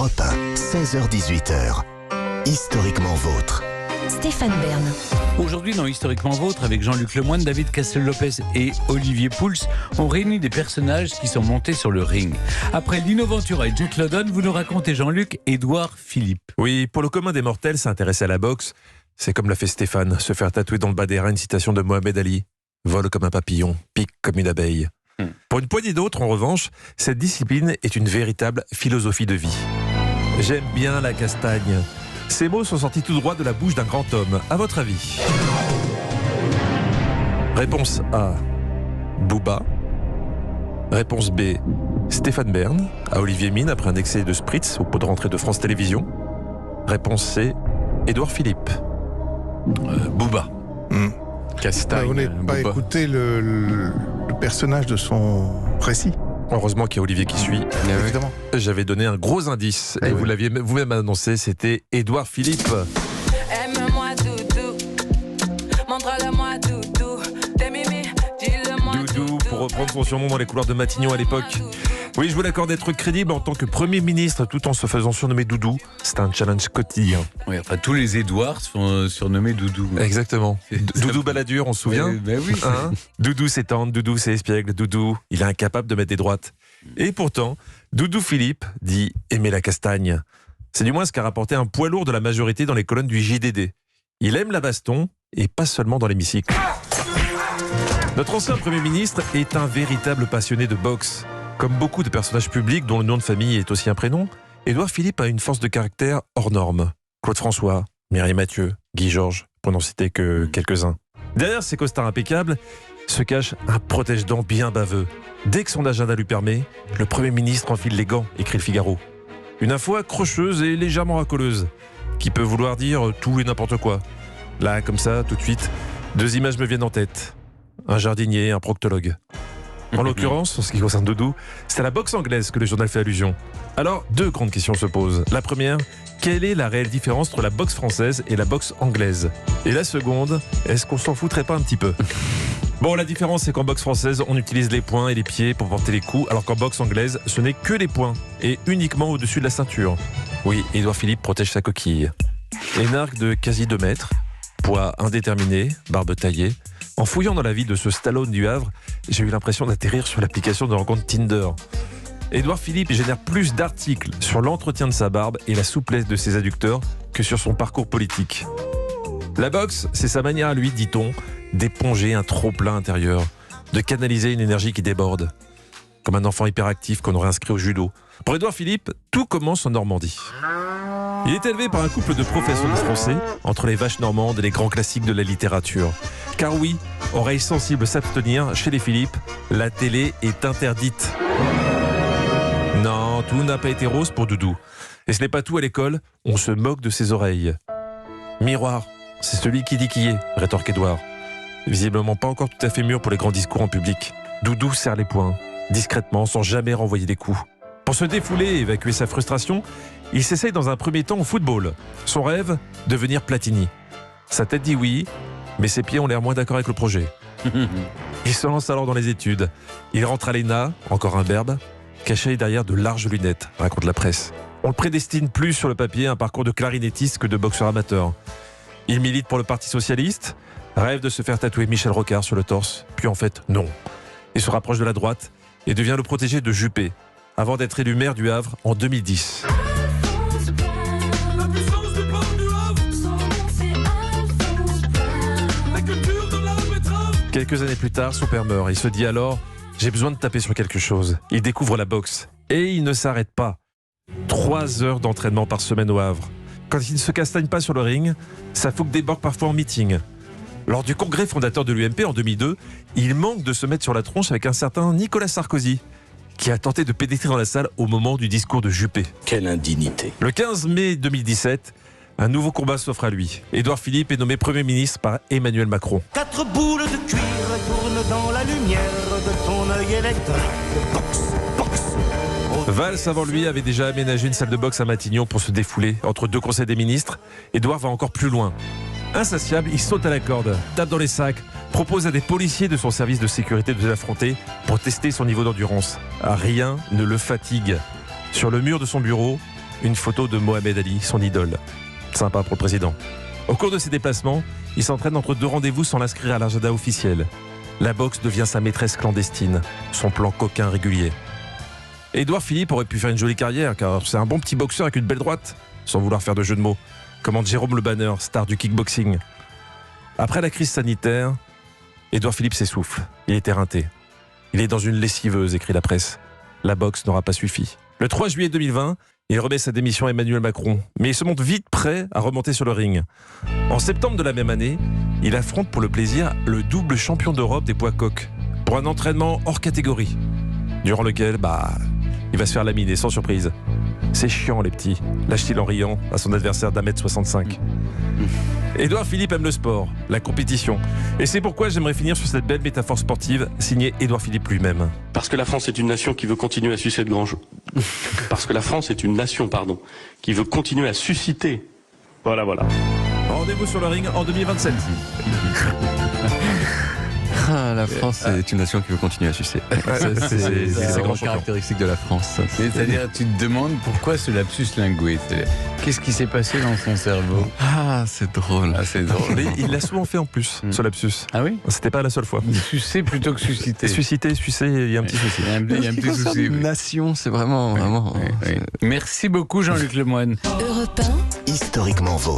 Europe 1, 16h-18h. Historiquement vôtre. Stéphane Bern. Aujourd'hui, dans Historiquement Vôtre, avec Jean-Luc Lemoyne, David Castel-Lopez et Olivier Pouls, on réunit des personnages qui sont montés sur le ring. Après Lino Ventura et Jack London, vous nous racontez, Jean-Luc, Édouard Philippe. Oui, pour le commun des mortels, s'intéresser à la boxe, c'est comme l'a fait Stéphane, se faire tatouer dans le bas des reins une citation de Mohamed Ali. Vole comme un papillon, pique comme une abeille. Pour une poignée d'autres, en revanche, cette discipline est une véritable philosophie de vie. J'aime bien la castagne. Ces mots sont sortis tout droit de la bouche d'un grand homme. À votre avis? Réponse A, Booba. Réponse B, Stéphane Bern, à Olivier Mine après un excès de spritz au pot de rentrée de France Télévisions. Réponse C, Édouard Philippe. Booba. Castagne. Vous n'avez pas Booba. écouté le personnage de son récit. Heureusement qu'il y a Olivier qui suit. Évidemment. J'avais donné un gros indice et vous l'aviez vous-même annoncé, c'était Édouard Philippe. Aime-moi doudou, montre-le-moi doudou, t'es mimi, dis-le-moi Doudou, pour reprendre son surnom dans les couloirs de Matignon à l'époque. Oui, je vous l'accorde, d'être crédible en tant que Premier ministre tout en se faisant surnommer Doudou, c'est un challenge quotidien. Oui, enfin, tous les Édouards sont surnommés Doudou. Exactement. Doudou Balladur, on se souvient Oui. Hein, Doudou c'est tendre, Doudou c'est espiègle, Doudou, il est incapable de mettre des droites. Et pourtant, Doudou Philippe dit aimer la castagne. C'est du moins ce qu'a rapporté un poids lourd de la majorité dans les colonnes du JDD. Il aime la baston, et pas seulement dans l'hémicycle. Notre ancien Premier ministre est un véritable passionné de boxe. Comme beaucoup de personnages publics dont le nom de famille est aussi un prénom, Édouard Philippe a une force de caractère hors norme. Claude François, Mireille Mathieu, Guy Georges, pour n'en citer que quelques-uns. Derrière ces costards impeccables se cache un protège-dents bien baveux. Dès que son agenda lui permet, le Premier ministre enfile les gants, écrit le Figaro. Une info accrocheuse et légèrement racoleuse, qui peut vouloir dire tout et n'importe quoi. Là, comme ça, tout de suite, deux images me viennent en tête. Un jardinier, un proctologue. En l'occurrence, en ce qui concerne Doudou, c'est à la boxe anglaise que le journal fait allusion. Alors, deux grandes questions se posent. La première, quelle est la réelle différence entre la boxe française et la boxe anglaise? Et la seconde, est-ce qu'on s'en foutrait pas un petit peu? Bon, la différence, c'est qu'en boxe française, on utilise les poings et les pieds pour porter les coups, alors qu'en boxe anglaise, ce n'est que les poings, et uniquement au-dessus de la ceinture. Oui, Édouard Philippe protège sa coquille. Énarque de quasi 2 mètres, poids indéterminé, barbe taillée. En fouillant dans la vie de ce Stallone du Havre, j'ai eu l'impression d'atterrir sur l'application de rencontre Tinder. Édouard Philippe génère plus d'articles sur l'entretien de sa barbe et la souplesse de ses adducteurs que sur son parcours politique. La boxe, c'est sa manière à lui, dit-on, d'éponger un trop-plein intérieur, de canaliser une énergie qui déborde, comme un enfant hyperactif qu'on aurait inscrit au judo. Pour Édouard Philippe, tout commence en Normandie. Il est élevé par un couple de professionnels français entre les vaches normandes et les grands classiques de la littérature. Car oui, oreilles sensibles s'abstenir, chez les Philippe, la télé est interdite. Non, tout n'a pas été rose pour Doudou. Et ce n'est pas tout à l'école, on se moque de ses oreilles. Miroir, c'est celui qui dit qui est, rétorque Édouard. Visiblement pas encore tout à fait mûr pour les grands discours en public. Doudou serre les poings, discrètement, sans jamais renvoyer des coups. Pour se défouler et évacuer sa frustration, il s'essaye dans un premier temps au football. Son rêve, devenir Platini. Sa tête dit oui, mais ses pieds ont l'air moins d'accord avec le projet. Il se lance alors dans les études. Il rentre à l'ENA, encore imberbe, caché derrière de larges lunettes, raconte la presse. On le prédestine plus sur le papier à un parcours de clarinettiste que de boxeur amateur. Il milite pour le Parti Socialiste, rêve de se faire tatouer Michel Rocard sur le torse, puis en fait, non. Il se rapproche de la droite et devient le protégé de Juppé, avant d'être élu maire du Havre en 2010. Quelques années plus tard, son père meurt. Il se dit alors « J'ai besoin de taper sur quelque chose ». Il découvre la boxe. Et il ne s'arrête pas. 3 heures d'entraînement par semaine au Havre. Quand il ne se castagne pas sur le ring, sa fougue déborde parfois en meeting. Lors du congrès fondateur de l'UMP en 2002, il manque de se mettre sur la tronche avec un certain Nicolas Sarkozy, qui a tenté de pénétrer dans la salle au moment du discours de Juppé. Quelle indignité. Le 15 mai 2017, un nouveau combat s'offre à lui. Édouard Philippe est nommé Premier ministre par Emmanuel Macron. 4 boules de cuir tournent dans la lumière de ton œil électrique. Boxe, boxe. Valls, avant lui, avait déjà aménagé une salle de boxe à Matignon pour se défouler. Entre 2 conseils des ministres, Édouard va encore plus loin. Insatiable, il saute à la corde, tape dans les sacs, propose à des policiers de son service de sécurité de l'affronter pour tester son niveau d'endurance. Rien ne le fatigue. Sur le mur de son bureau, une photo de Mohamed Ali, son idole. Sympa pour le président. Au cours de ses déplacements, il s'entraîne entre 2 rendez-vous sans l'inscrire à l'agenda officiel. La boxe devient sa maîtresse clandestine, son plan coquin régulier. Édouard Philippe aurait pu faire une jolie carrière, car c'est un bon petit boxeur avec une belle droite, sans vouloir faire de jeu de mots, commande Jérôme Le Banner, star du kickboxing. Après la crise sanitaire, Édouard Philippe s'essouffle. Il est éreinté. Il est dans une lessiveuse, écrit la presse. La boxe n'aura pas suffi. Le 3 juillet 2020, il remet sa démission à Emmanuel Macron, mais il se montre vite prêt à remonter sur le ring. En septembre de la même année, il affronte pour le plaisir le double champion d'Europe des poids coqs, pour un entraînement hors catégorie, durant lequel, il va se faire laminer, sans surprise. C'est chiant les petits, lâche-t-il en riant à son adversaire d'1m65. Édouard Philippe aime le sport, la compétition. Et c'est pourquoi j'aimerais finir sur cette belle métaphore sportive signée Édouard Philippe lui-même. Parce que la France est une nation qui veut continuer à susciter de grands jeux. Parce que la France est une nation, qui veut continuer à susciter. Voilà. Rendez-vous sur le ring en 2027. La France est une nation qui veut continuer à sucer. C'est grand caractéristique de la France. C'est-à-dire, tu te demandes pourquoi ce lapsus lingué. Qu'est-ce qui s'est passé dans son cerveau? C'est drôle. C'est drôle. Mais il l'a souvent fait en plus, ce lapsus. Ah oui? C'était pas la seule fois. Sucer plutôt que susciter. Susciter, sucer, il y a un petit souci. Il y a un petit souci. Une nation, c'est vraiment... Oui. Merci beaucoup Jean-Luc Lemoyne. Historiquement vôtre.